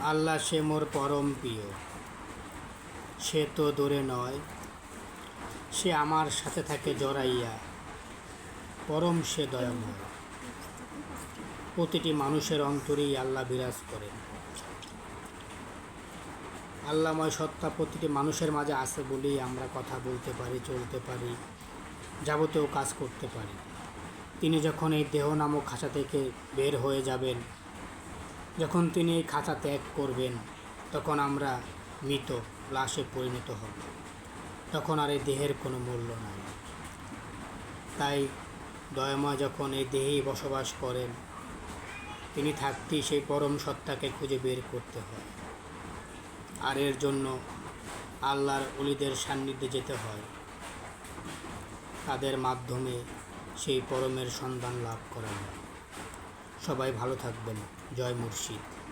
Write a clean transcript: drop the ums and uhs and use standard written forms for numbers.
আল্লাহ সে মোর পরম প্রিয়, সে তো দূরে নয়, সে আমার সাথে থাকে জড়াইয়া, পরম সে দয়াময়। প্রতিটি মানুষের অন্তরেই আল্লাহ বিরাজ করেন। আল্লাহময় সত্তা প্রতিটি মানুষের মাঝে আছে বলেই আমরা কথা বলতে পারি, চলতে পারি, যাবতীয় কাজ করতে পারি। তিনি যখন এই দেহ নামক খাঁচা থেকে বের হয়ে যাবেন, যখন তিনি এই খাঁচা ত্যাগ করবেন, তখন আমরা মৃত লাশে পরিণত হব। তখন আর এই দেহের কোনো মূল্য নাই। তাই দয়াময় যখন এই দেহেই বসবাস করেন, তিনি থাকতেই সেই পরম সত্তাকে খুঁজে বের করতে হয়। আর এর জন্য আল্লাহর ওলিদের সান্নিধ্যে যেতে হয়। তাদের মাধ্যমে সেই পরমের সন্ধান লাভ করা হয়। সবাই ভালো থাকবেন। জয় মুর্শিদ।